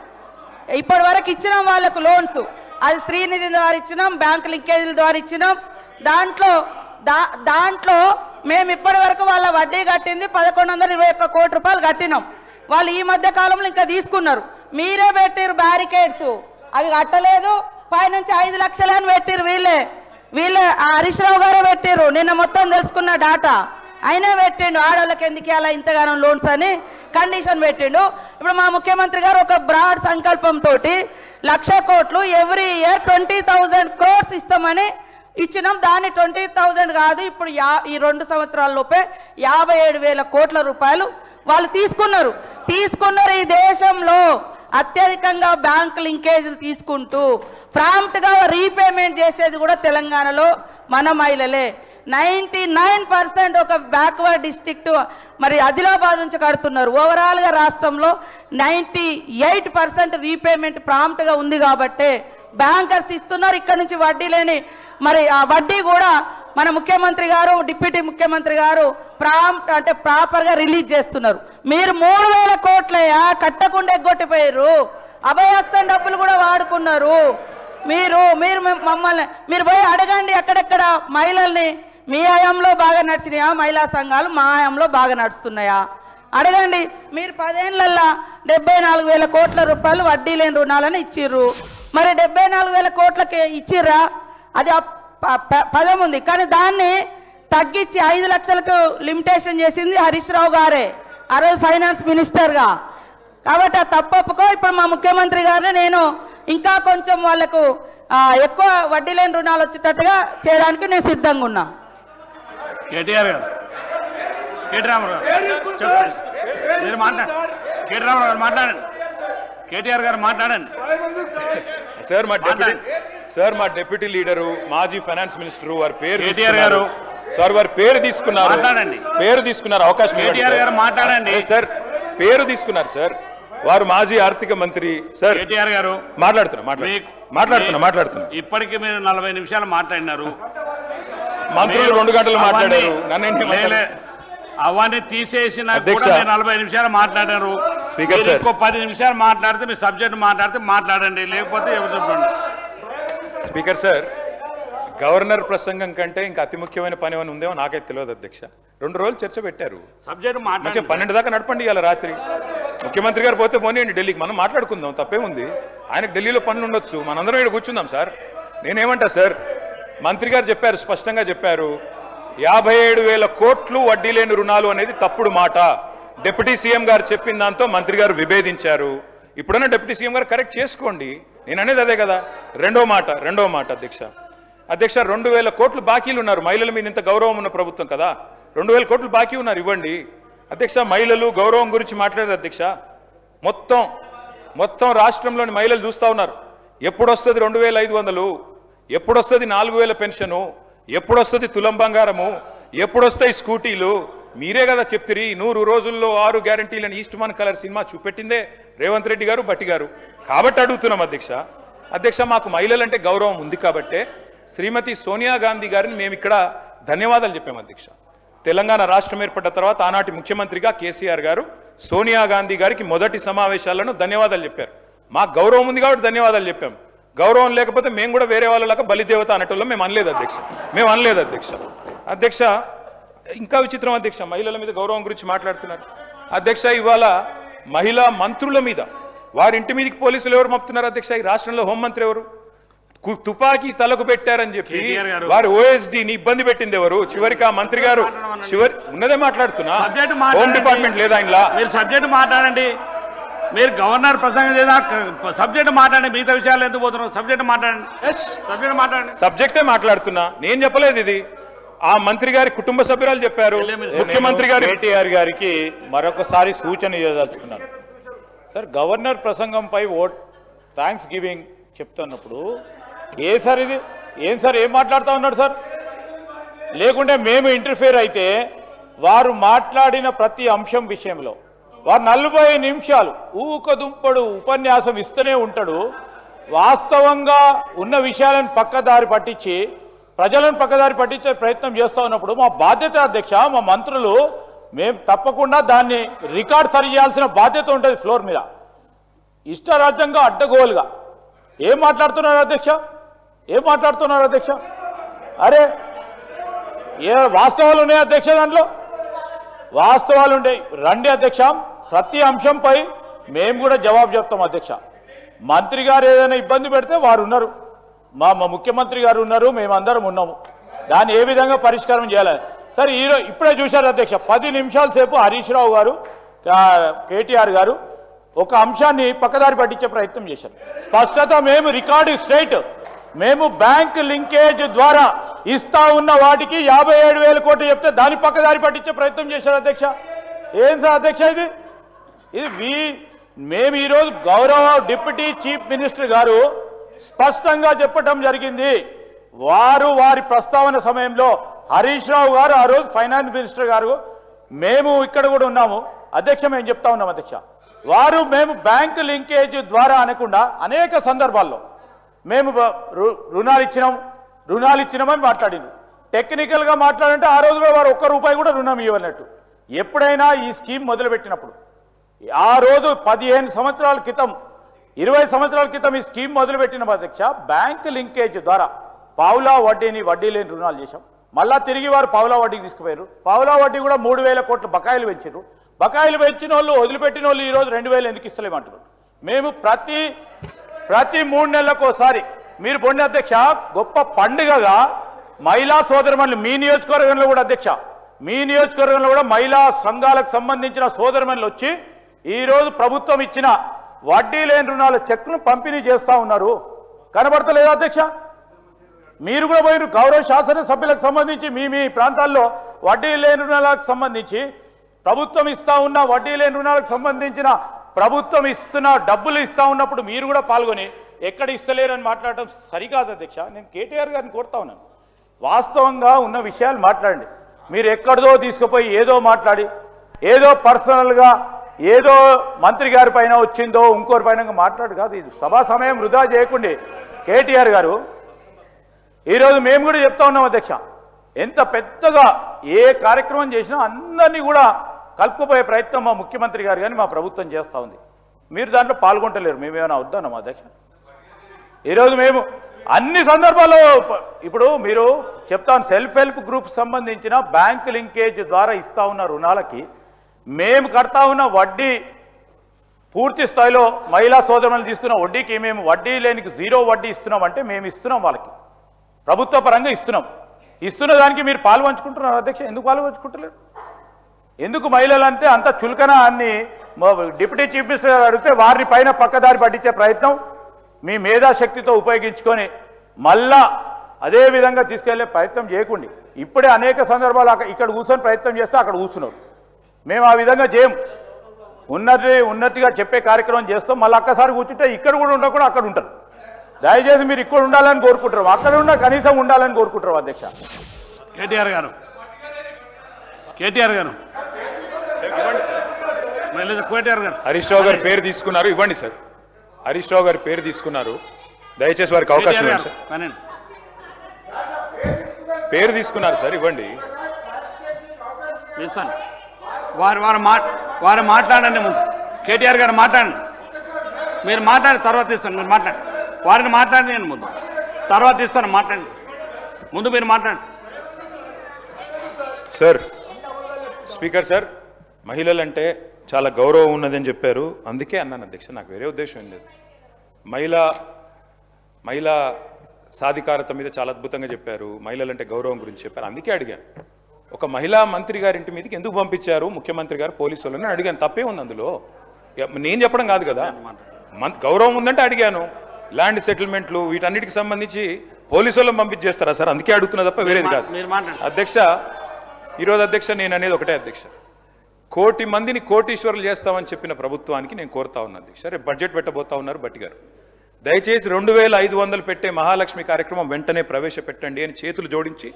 ఇప్పటి వరకు ఇచ్చినాం వాళ్ళకు లోన్స్. అది శ్రీనిధి ద్వారా ఇచ్చినాం, బ్యాంక్ లింకేజీల ద్వారా ఇచ్చినాం. దాంట్లో మేము ఇప్పటి వరకు వాళ్ళ వడ్డీ కట్టింది 1,121 కోట్ల రూపాయలు కట్టినాం. వాళ్ళు ఈ మధ్య కాలంలో ఇంకా తీసుకున్నారు. మీరే పెట్టిరు బ్యారికేడ్స్, అవి కట్టలేదు. పైనుంచి 5 లక్షలని పెట్టిరు. వీళ్ళే హరీష్ రావు గారే పెట్టిరు. నిన్న మొత్తం తెలుసుకున్న డాటా అయినా పెట్టిండు. ఆడవాళ్ళకి ఎందుకు అలా ఇంతగానో లోన్స్ అని కండిషన్ పెట్టిండు. ఇప్పుడు మా ముఖ్యమంత్రి గారు ఒక బ్రాడ్ సంకల్పంతో 1,00,000 కోట్లు ఎవ్రీ ఇయర్ 20,000 crores ఇస్తామని ఇచ్చినాం. దాన్ని 20,000 కాదు, ఇప్పుడు ఈ 2 సంవత్సరాల లోపే 57,000 కోట్ల రూపాయలు వాళ్ళు తీసుకున్నారు. ఈ దేశంలో అత్యధికంగా బ్యాంక్ లింకేజీలు తీసుకుంటూ ప్రాంప్ట్గా రీపేమెంట్ చేసేది కూడా తెలంగాణలో మన మహిళలే. 99% ఒక బ్యాక్వర్డ్ డిస్ట్రిక్ట్ మరి ఆదిలాబాద్ నుంచి కడుతున్నారు. ఓవరాల్గా రాష్ట్రంలో 98% రీపేమెంట్ ప్రాంప్ట్గా ఉంది. కాబట్టే బ్యాంకర్స్ ఇస్తున్నారు. ఇక్కడ నుంచి వడ్డీ లేని మరి ఆ వడ్డీ కూడా మన ముఖ్యమంత్రి గారు, డిప్యూటీ ముఖ్యమంత్రి గారు ప్రాపర్గా రిలీజ్ చేస్తున్నారు. మీరు 3,000 కోట్లయా కట్టకుండా ఎగ్గొట్టిపోయారు. అభయహస్తం డబ్బులు కూడా వాడుకున్నారు. మీరు మమ్మల్ని మీరు పోయి అడగండి ఎక్కడెక్కడ మహిళల్ని. మీ హయాంలో బాగా నడిచినాయా మహిళా సంఘాలు? మా హయాంలో బాగా నడుస్తున్నాయా? అడగండి. మీరు 10 ఏళ్లలో 74,000 కోట్ల రూపాయలు వడ్డీ లేని రుణాలని ఇచ్చిర్రు. మరి 74,000 కోట్లకి ఇచ్చిర్రా? అది పదం ఉంది, కానీ దాన్ని తగ్గించి 5 లక్షలకు లిమిటేషన్ చేసింది హరీష్ రావు గారే, ఆ రోజు ఫైనాన్స్ మినిస్టర్గా. కాబట్టి ఆ తప్పొప్పుకో. ఇప్పుడు మా ముఖ్యమంత్రి గారిని నేను ఇంకా కొంచెం వాళ్లకు ఎక్కువ వడ్డీ లేని రుణాలు వచ్చేటట్టుగా చేయడానికి నేను సిద్ధంగా ఉన్నా. కేటీఆర్ గారు, కేటీ రామారావు మీరు మాట్లాడండి. కేటీ రామారావు గారు మాట్లాడండి. కేటీఆర్ గారు మాట్లాడండి. సార్ మా డిప్యూటీ లీడరు, మాజీ ఫైనాన్స్ మినిస్టర్, వారి పేరు కేటీఆర్ గారు సార్ వారి పేరు తీసుకున్నారు, మాట్లాడండి. పేరు తీసుకున్నారు, అవకాశం ఇవ్వండి కేటీఆర్ సార్. గారు మాట్లాడండి. సార్ పేరు తీసుకున్నారు సార్, వారు మాజీ ఆర్థిక మంత్రి సార్. కేటీఆర్ గారు మాట్లాడుతున్నా. ఇప్పటికీ మీరు 40 నిమిషాలు మాట్లాడినారు. మంత్రులు 2 గంటలు మాట్లాడారు. లేలే, అవన్నీ తీసేసిన అధ్యక్ష, 40 నిమిషాలు మాట్లాడారు. స్పీకర్ మీరు సార్, ఇంకో 10 నిమిషాలు మాట్లాడితే మీ సబ్జెక్ట్ మాట్లాడితే మాట్లాడండి, లేకపోతే ఎవరు చెప్పండి. స్పీకర్ సార్, గవర్నర్ ప్రసంగం కంటే ఇంకా అతి ముఖ్యమైన పని ఏమైనా ఉందేమో నాకైతే తెలియదు అధ్యక్ష. 2 రోజులు చర్చ పెట్టారు, సబ్జెక్ట్ మంచిగా మాట్లాడండి. 12 దాకా నడపండి. ఇవాళ రాత్రి ముఖ్యమంత్రి గారు పోతే పోనీయండి ఢిల్లీకి, మనం మాట్లాడుకుందాం, తప్పేముంది. ఆయనకు ఢిల్లీలో పనులు ఉండొచ్చు, మనందరం ఇక్కడ కూర్చుందాం సార్. నేనేమంటా సార్, మంత్రి గారు చెప్పారు, స్పష్టంగా చెప్పారు, 57,000 కోట్లు వడ్డీ లేని రుణాలు అనేది తప్పుడు మాట. డిప్యూటీ సీఎం గారు చెప్పిన దాంతో మంత్రి గారు విభేదించారు. ఇప్పుడన్నా డిప్యూటీ సీఎం గారు కరెక్ట్ చేసుకోండి. నేను అనేది అదే కదా. రెండో మాట అధ్యక్ష, 2,000 కోట్లు బాకీలు ఉన్నారు. మహిళల మీద ఇంత గౌరవం ఉన్న ప్రభుత్వం కదా, 2,000 కోట్లు బాకీ ఉన్నారు, ఇవ్వండి అధ్యక్ష. మహిళలు గౌరవం గురించి మాట్లాడారు అధ్యక్ష. మొత్తం రాష్ట్రంలోని మహిళలు చూస్తూ ఉన్నారు. ఎప్పుడు వస్తుంది 2,500, ఎప్పుడు వస్తుంది 4,000 పెన్షను, ఎప్పుడు వస్తుంది తులం బంగారము, ఎప్పుడు వస్తాయి స్కూటీలు? మీరే కదా చెప్తిరి 100 రోజుల్లో 6 గ్యారంటీలను east Mann colour cinema చూపెట్టిందే Revanth Reddy గారు, భట్టి గారు. కాబట్టి అడుగుతున్నాం అధ్యక్ష, మాకు మహిళలంటే గౌరవం ఉంది కాబట్టే శ్రీమతి సోనియా గాంధీ గారిని మేము ఇక్కడ ధన్యవాదాలు చెప్పాం అధ్యక్ష. తెలంగాణ రాష్ట్రం ఏర్పడ్డ తర్వాత ఆనాటి ముఖ్యమంత్రిగా కేసీఆర్ గారు సోనియా గాంధీ గారికి మొదటి సమావేశాలను ధన్యవాదాలు చెప్పారు. మాకు గౌరవం ఉంది కాబట్టి ధన్యవాదాలు చెప్పాం. గౌరవం లేకపోతే మేము కూడా వేరే వాళ్ళలాగా బలిదేవత అనేటోళ్ళం మేము అనలేదు అధ్యక్ష. ఇంకా విచిత్రం అధ్యక్ష, మహిళల మీద గౌరవం గురించి మాట్లాడుతున్నారు అధ్యక్ష. ఇవాళ మహిళా మంత్రుల మీద వారి ఇంటి మీదకి పోలీసులు ఎవరు మప్పుతున్నారు అధ్యక్ష? ఈ రాష్ట్రంలో హోంమంత్రి ఎవరు? తుపాకీ తలకు పెట్టారని చెప్పి వారి ఓఎస్డీని ఇబ్బంది పెట్టింది ఎవరు? చివరికి ఆ మంత్రి గారు ఉన్నదే మాట్లాడుతున్నా, హోమ్ డిపార్ట్మెంట్ లేదా ఆయనలా? మీరు సబ్జెక్ట్ మాట్లాడండి. మీరు గవర్నర్ ప్రసంగం లేదా సబ్జెక్ట్ మాట్లాడండి. మిగతా విషయాలు ఎందుకు పోతున్నారు? సబ్జెక్ట్ మాట్లాడండి. సబ్జెక్టే మాట్లాడుతున్నా, నేను చెప్పలేదు ఇది. ఆ మంత్రి గారి కుటుంబ సభ్యురాలు చెప్పారు. ముఖ్యమంత్రి గారు కేటీఆర్ గారికి మరొకసారి సూచన చేయదలుచుకున్నాను సార్. గవర్నర్ ప్రసంగంపై థ్యాంక్స్ గివింగ్ చెప్తున్నప్పుడు ఏం సార్ ఏం మాట్లాడుతూ ఉన్నాడు సార్? లేకుంటే మేము ఇంటర్ఫియర్ అయితే వారు మాట్లాడిన ప్రతి అంశం విషయంలో వారు 40 నిమిషాలు ఊకదుంపడు ఉపన్యాసం ఇస్తూనే ఉంటాడు. వాస్తవంగా ఉన్న విషయాలను పక్కదారి పట్టించి ప్రజలను పక్కదారి పట్టించే ప్రయత్నం చేస్తూ ఉన్నప్పుడు మా బాధ్యత అధ్యక్ష, మా మంత్రులు మేము తప్పకుండా దాన్ని రికార్డ్ సరి చేయాల్సిన బాధ్యత ఉంటుంది. ఫ్లోర్ మీద ఇష్టరాజ్యంగా అడ్డగోలుగా ఏం మాట్లాడుతున్నారు అధ్యక్ష? అరే వాస్తవాలు ఉన్నాయి అధ్యక్ష, దాంట్లో వాస్తవాలు ఉంటాయి. రండి అధ్యక్ష, ప్రతి అంశంపై మేము కూడా జవాబు చెప్తాం అధ్యక్ష. మంత్రి గారు ఏదైనా ఇబ్బంది పెడితే వారు ఉన్నారు, మా ముఖ్యమంత్రి గారు ఉన్నారు, మేమందరం ఉన్నాము. దాన్ని ఏ విధంగా పరిష్కారం చేయాలని సరే ఇప్పుడే చూశారు అధ్యక్ష. 10 నిమిషాల సేపు హరీష్ రావు గారు, కేటీఆర్ గారు ఒక అంశాన్ని పక్కదారి పట్టించే ప్రయత్నం చేశారు. స్పష్టత మేము రికార్డు స్ట్రైట్, మేము బ్యాంక్ లింకేజ్ ద్వారా ఇస్తా ఉన్న వాటికి 57,000 కోట్లు చెప్తే దాన్ని పక్కదారి పట్టించే ప్రయత్నం చేశారు అధ్యక్ష. ఏం సార్ అధ్యక్ష ఇది మేము ఈరోజు గౌరవ డిప్యూటీ చీఫ్ మినిస్టర్ గారు స్పష్టంగా చెప్పడం జరిగింది. వారి ప్రస్తావన సమయంలో హరీష్ రావు గారు, ఆ రోజు ఫైనాన్స్ మినిస్టర్ గారు, మేము ఇక్కడ కూడా ఉన్నాము అధ్యక్ష. మేము చెప్తా ఉన్నాం అధ్యక్ష, మేము బ్యాంకు లింకేజ్ ద్వారా అనకుండా అనేక సందర్భాల్లో మేము రుణాలు ఇచ్చినామని మాట్లాడింది. టెక్నికల్గా మాట్లాడంటే ఆ రోజు కూడా వారు 1 రూపాయి కూడా రుణం ఇవ్వనట్టు. ఎప్పుడైనా ఈ స్కీమ్ మొదలుపెట్టినప్పుడు ఆ రోజు 15 సంవత్సరాల క్రితం 20 సంవత్సరాల క్రితం ఈ స్కీమ్ మొదలుపెట్టిన అధ్యక్ష, బ్యాంకు లింకేజ్ ద్వారా పావులా వడ్డీ లేని రుణాలు చేశాం. మళ్ళా తిరిగి వారు పావులా వడ్డీకి తీసుకుపోయారు. పావులా వడ్డీ కూడా 3,000 కోట్ల బకాయిలు పెంచారు. బకాయిలు పెంచిన వాళ్ళు, వదిలిపెట్టిన వాళ్ళు ఈరోజు 2,000 ఎందుకు ఇస్తలేమంటారు? మేము ప్రతి 3 నెలలకోసారి మీరు పొండి అధ్యక్ష, గొప్ప పండుగగా మహిళా సోదరిమణులు మీ నియోజకవర్గంలో కూడా అధ్యక్ష, మీ నియోజకవర్గంలో కూడా మహిళా సంఘాలకు సంబంధించిన సోదరిమణులు వచ్చి ఈరోజు ప్రభుత్వం ఇచ్చిన వడ్డీ లేని రుణాల చెక్ను పంపిణీ చేస్తూ ఉన్నారు. కనబడతలేదు అధ్యక్ష? మీరు కూడా పోయిన గౌరవ శాసనసభ్యులకు సంబంధించి మీ ప్రాంతాల్లో వడ్డీ లేని రుణాలకు సంబంధించి ప్రభుత్వం ఇస్తా ఉన్న వడ్డీ లేని రుణాలకు సంబంధించిన ప్రభుత్వం ఇస్తున్న డబ్బులు ఇస్తా ఉన్నప్పుడు మీరు కూడా పాల్గొని ఎక్కడ ఇస్తలేరని మాట్లాడటం సరికాదు అధ్యక్ష. నేను కేటీఆర్ గారిని కోరుతా ఉన్నాను, వాస్తవంగా ఉన్న విషయాలు మాట్లాడండి. మీరు ఎక్కడిదో తీసుకుపోయి ఏదో మాట్లాడి ఏదో పర్సనల్గా ఏదో మంత్రి గారి పైన వచ్చిందో ఇంకోరి పైన మాట్లాడు కాదు. ఇది సభా సమయం వృధా చేయకుండి. కేటీఆర్ గారు ఈరోజు మేము కూడా చెప్తా ఉన్నాం అధ్యక్ష, ఎంత పెద్దగా ఏ కార్యక్రమం చేసినా అందరినీ కూడా కలుపుకుపోయే ప్రయత్నం మా ముఖ్యమంత్రి గారు కానీ మా ప్రభుత్వం చేస్తూ ఉంది. మీరు దాంట్లో పాల్గొంటలేరు. మేమేమైనా వద్దాం అధ్యక్ష? ఈరోజు మేము అన్ని సందర్భాల్లో ఇప్పుడు మీరు చెప్తాను, సెల్ఫ్ హెల్ప్ గ్రూప్ సంబంధించిన బ్యాంక్ లింకేజ్ ద్వారా ఇస్తా ఉన్న రుణాలకి మేము కడతా ఉన్న వడ్డీ పూర్తి స్థాయిలో మహిళా సోదరులను తీసుకున్న వడ్డీకి మేము వడ్డీ లేనికి 0 వడ్డీ ఇస్తున్నాం. అంటే మేము ఇస్తున్నాం, వాళ్ళకి ప్రభుత్వ పరంగా ఇస్తున్నాం. ఇస్తున్న దానికి మీరు పాలు పంచుకుంటున్నారు అధ్యక్ష. ఎందుకు పాలు పంచుకుంటలేరు? ఎందుకు మహిళలు అంటే అంత చులకన అని డిప్యూటీ చీఫ్ మినిస్టర్ గారు అడిగితే వారిని పైన పక్కదారి పట్టించే ప్రయత్నం మీ మేధాశక్తితో ఉపయోగించుకొని మళ్ళా అదే విధంగా తీసుకెళ్లే ప్రయత్నం చేయకండి. ఇప్పుడే అనేక సందర్భాలు ఇక్కడ కూర్చొని ప్రయత్నం చేస్తే అక్కడ కూర్చున్నారు. మేము ఆ విధంగా చేయం. ఉన్నతిగా చెప్పే కార్యక్రమం చేస్తాం. మళ్ళీ ఒక్కసారి కూర్చుంటే ఇక్కడ కూడా ఉండకుండా అక్కడ ఉంటారు. దయచేసి మీరు ఇక్కడ ఉండాలని కోరుకుంటారు, అక్కడ ఉన్న కనీసం ఉండాలని కోరుకుంటారు అధ్యక్ష. కేటీఆర్ గారు కేటీఆర్ గారు హరీష్ రావు గారి పేరు తీసుకున్నారు, ఇవ్వండి సార్. హరీష్ రావు గారి పేరు తీసుకున్నారు, దయచేసి వారికి అవకాశం ఇవ్వండి సార్. పేరు తీసుకున్నారు సార్, ఇవ్వండి. ఇస్తాను. వారు మాట్లాడండి. ముందు కేటీఆర్ గారు మాట్లాడండి. మీరు మాట్లాడి తర్వాత ఇస్తాను. మీరు మాట్లాడండి. వారిని మాట్లాడి నేను ముందు తర్వాత ఇస్తాను. మాట్లాడండి. ముందు మీరు మాట్లాడండి సార్. స్పీకర్ సార్, మహిళలంటే చాలా గౌరవం ఉన్నదని చెప్పారు, అందుకే అన్నాను అధ్యక్ష. నాకు వేరే ఉద్దేశం ఏం లేదు. మహిళా సాధికారత మీద చాలా అద్భుతంగా చెప్పారు, మహిళలంటే గౌరవం గురించి చెప్పారు, అందుకే అడిగాను. ఒక మహిళా మంత్రి గారింటి మీదకి ఎందుకు పంపించారు ముఖ్యమంత్రి గారు పోలీసు వాళ్ళని అడిగాను. తప్పే ఉంది అందులో, నేను చెప్పడం కాదు కదా. గౌరవం ఉందంటే అడిగాను. ల్యాండ్ సెటిల్మెంట్లు వీటన్నిటికి సంబంధించి పోలీసు వాళ్ళని పంపించేస్తారా సార్? అందుకే అడుగుతున్నా తప్ప వేరేది కాదు అధ్యక్ష. ఈరోజు అధ్యక్ష నేను అనేది ఒకటే అధ్యక్ష, 1 కోటి మందిని కోటీశ్వరులు చేస్తామని చెప్పిన ప్రభుత్వానికి నేను కోరుతా ఉన్నా అధ్యక్ష. రేపు బడ్జెట్ పెట్టబోతా ఉన్నారు బట్టి గారు, దయచేసి 2500 పెట్టే మహాలక్ష్మి కార్యక్రమం వెంటనే ప్రవేశపెట్టండి అని చేతులు జోడించి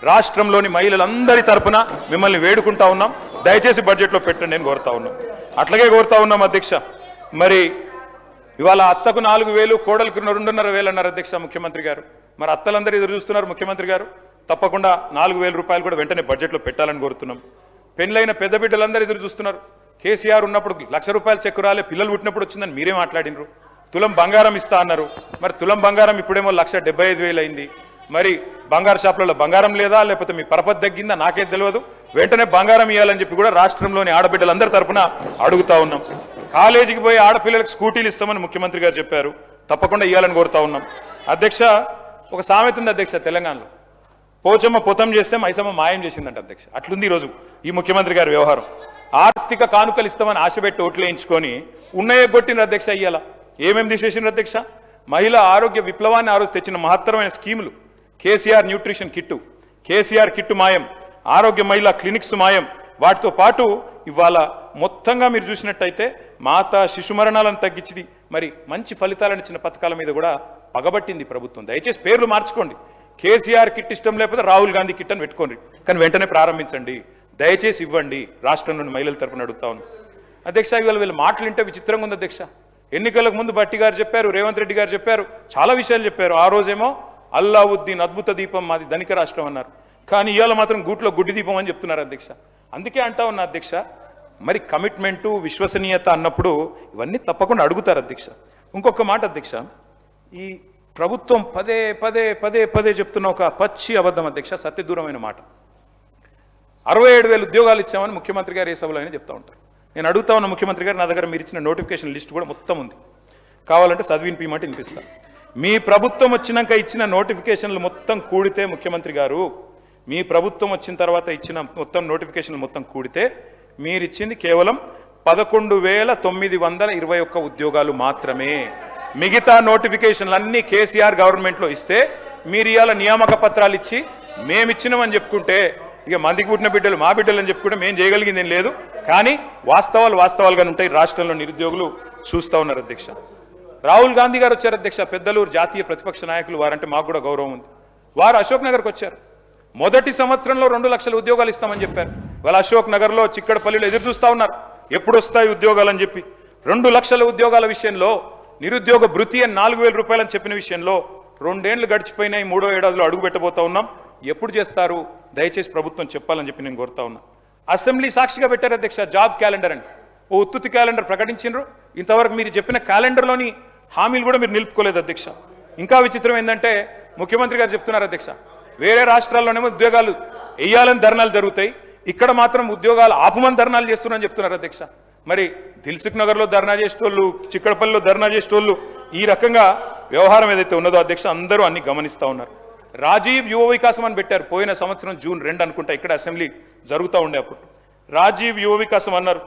రాష్ట్రంలోని మహిళలందరి తరపున మిమ్మల్ని వేడుకుంటా ఉన్నాం. దయచేసి బడ్జెట్లో పెట్టండి అని కోరుతా ఉన్నాం. అట్లాగే కోరుతా ఉన్నాం అధ్యక్ష. మరి ఇవాళ అత్తకు 4000, కోడలకు 2,500 అన్నారు అధ్యక్ష ముఖ్యమంత్రి గారు. మరి అత్తలందరూ ఎదురు చూస్తున్నారు ముఖ్యమంత్రి గారు. తప్పకుండా 4,000 రూపాయలు కూడా వెంటనే బడ్జెట్లో పెట్టాలని కోరుతున్నాం. పెళ్ళైన పెద్ద బిడ్డలందరూ ఎదురు చూస్తున్నారు. కేసీఆర్ ఉన్నప్పుడు 1,00,000 రూపాయలు చెక్కు రాలే, పిల్లలు పుట్టినప్పుడు వచ్చిందని మీరే మాట్లాడినరు. తులం బంగారం ఇస్తా అన్నారు. మరి తులం బంగారం ఇప్పుడేమో 1,75,000 అయింది. మరి బంగారు షాపులలో బంగారం లేదా, లేకపోతే మీ పరపతి తగ్గిందా నాకేం తెలియదు. వెంటనే బంగారం ఇవ్వాలని చెప్పి కూడా రాష్ట్రంలోని ఆడబిడ్డలందరి తరపున అడుగుతా ఉన్నాం. కాలేజీకి పోయి ఆడపిల్లలకు స్కూటీలు ఇస్తామని ముఖ్యమంత్రి గారు చెప్పారు, తప్పకుండా ఇవ్వాలని కోరుతా ఉన్నాం అధ్యక్ష. ఒక సామెత ఉంది అధ్యక్ష తెలంగాణలో, పోచమ్మ పొతం చేస్తే మైసమ్మ మాయం చేసిందంట అధ్యక్ష. అట్లుంది ఈరోజు ఈ ముఖ్యమంత్రి గారి వ్యవహారం. ఆర్థిక కానుకలు ఇస్తామని ఆశపెట్టి ఓట్లు వేయించుకొని ఉన్నాయే కొట్టిన అధ్యక్ష. ఇయ్యాల ఏమేమి తీసేసిన అధ్యక్ష? మహిళా ఆరోగ్య విప్లవాన్ని ఆ రోజు తెచ్చిన మహత్తరమైన స్కీములు, KCR nutrition kit, KCR kit మాయం, ఆరోగ్య మహిళా క్లినిక్స్ మాయం. వాటితో పాటు ఇవాళ మొత్తంగా మీరు చూసినట్టయితే మాతా శిశు మరణాలను తగ్గించింది, మరి మంచి ఫలితాలను ఇచ్చిన పథకాల మీద కూడా పగబట్టింది ప్రభుత్వం. దయచేసి పేర్లు మార్చుకోండి. కేసీఆర్ కిట్ ఇష్టం లేకపోతే రాహుల్ గాంధీ కిట్ అని పెట్టుకోండి, కానీ వెంటనే ప్రారంభించండి. దయచేసి ఇవ్వండి. రాష్ట్రంలోని మహిళల తరపున అడుగుతా ఉన్నాను అధ్యక్ష. ఇవాళ వీళ్ళ మాటలు వింటే విచిత్రంగా ఉంది అధ్యక్ష. ఎన్నికలకు ముందు భట్టి గారు చెప్పారు, రేవంత్ రెడ్డి గారు చెప్పారు, చాలా విషయాలు చెప్పారు. ఆ రోజేమో అల్లావుద్దీన్ అద్భుత దీపం మాది ధనిక రాష్ట్రం అన్నారు, కానీ ఇవాళ మాత్రం గూట్లో గుడ్డి దీపం అని చెప్తున్నారు అధ్యక్ష. అందుకే అంటా ఉన్నా అధ్యక్ష, మరి కమిట్మెంటు విశ్వసనీయత అన్నప్పుడు ఇవన్నీ తప్పకుండా అడుగుతారు అధ్యక్ష. ఇంకొక మాట అధ్యక్ష, ఈ ప్రభుత్వం పదే పదే పదే పదే చెప్తున్న ఒక పచ్చి అబద్ధం అధ్యక్ష, సత్యదూరమైన మాట. 67,000 ఉద్యోగాలు ఇచ్చామని ముఖ్యమంత్రి గారు ఏ సభలో అయినా చెప్తా ఉంటారు. నేను అడుగుతా ఉన్న ముఖ్యమంత్రి గారు, నా దగ్గర మీరు ఇచ్చిన నోటిఫికేషన్ లిస్ట్ కూడా మొత్తం ఉంది, కావాలంటే చదివినిపించమంటే వినిపిస్తాను. మీ ప్రభుత్వం వచ్చినాక ఇచ్చిన నోటిఫికేషన్లు మొత్తం కూడితే ముఖ్యమంత్రి గారు, మీ ప్రభుత్వం వచ్చిన తర్వాత ఇచ్చిన మొత్తం నోటిఫికేషన్లు మొత్తం కూడితే మీరిచ్చింది కేవలం 11,921 ఉద్యోగాలు మాత్రమే. మిగతా నోటిఫికేషన్లు అన్నీ కేసీఆర్ గవర్నమెంట్లో ఇస్తే మీరు ఇవాళ నియామక పత్రాలు ఇచ్చి మేమిచ్చినామని చెప్పుకుంటే, ఇక మందికి పుట్టిన బిడ్డలు మా బిడ్డలు అని చెప్పుకుంటే మేము చేయగలిగింది ఏం లేదు. కానీ వాస్తవాలుగానే ఉంటాయి. రాష్ట్రంలో నిరుద్యోగులు చూస్తూ ఉన్నారు అధ్యక్ష. రాహుల్ గాంధీ గారు వచ్చారు అధ్యక్ష, పెద్దలు జాతీయ ప్రతిపక్ష నాయకులు, వారంటే మాకు కూడా గౌరవం ఉంది. వారు అశోక్ నగర్కి వచ్చారు. మొదటి సంవత్సరంలో 2 లక్షల ఉద్యోగాలు ఇస్తామని చెప్పారు. వాళ్ళ అశోక్ నగర్లో చిక్కడపల్లిలో ఎదురు చూస్తూ ఉన్నారు ఎప్పుడు వస్తాయి ఉద్యోగాలు అని చెప్పి. 2 లక్షల ఉద్యోగాల విషయంలో నిరుద్యోగ భృతి అని 4,000 రూపాయలు అని చెప్పిన విషయంలో 2 ఏళ్లు గడిచిపోయినాయి, 3వ ఏడాదిలో అడుగు పెట్టబోతా ఉన్నాం. ఎప్పుడు చేస్తారు దయచేసి ప్రభుత్వం చెప్పాలని చెప్పి నేను కోరుతా ఉన్నా. అసెంబ్లీ సాక్షిగా పెట్టారు అధ్యక్ష జాబ్ క్యాలెండర్ అని. ఓ ఉత్తుతి క్యాలెండర్ ప్రకటించారు. ఇంతవరకు మీరు చెప్పిన క్యాలెండర్లోని హామీలు కూడా మీరు నిలుపుకోలేదు అధ్యక్ష. ఇంకా విచిత్రం ఏంటంటే ముఖ్యమంత్రి గారు చెప్తున్నారు అధ్యక్ష, వేరే రాష్ట్రాల్లోనేమో ఉద్యోగాలు వేయాలని ధర్నాలు జరుగుతాయి, ఇక్కడ మాత్రం ఉద్యోగాలు ఆపమని ధర్నాలు చేస్తున్నారని చెప్తున్నారు అధ్యక్ష. మరి దిల్సుఖ్ నగర్లో ధర్నా చేసేటోళ్ళు, చిక్కడపల్లిలో ధర్నా చేసేటోళ్ళు, ఈ రకంగా వ్యవహారం ఏదైతే ఉన్నదో అధ్యక్ష అందరూ అన్ని గమనిస్తూ ఉన్నారు. రాజీవ్ యువ వికాసం అని పెట్టారు పోయిన సంవత్సరం జూన్ 2 అనుకుంటా, ఇక్కడ అసెంబ్లీ జరుగుతూ ఉండే అప్పుడు రాజీవ్ యువ వికాసం అన్నారు,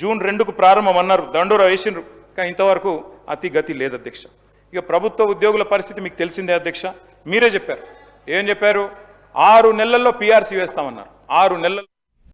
జూన్ 2కు ప్రారంభం అన్నారు, దండోరా వేసిండ్రు, కానీ ఇంతవరకు అతి గతి లేదు అధ్యక్ష. ఇక ప్రభుత్వ ఉద్యోగుల పరిస్థితి మీకు తెలిసిందే అధ్యక్ష. మీరే చెప్పారు, ఏం చెప్పారు, 6 నెలల్లో పిఆర్సీ వేస్తామన్నారు. 6 నెలల్లో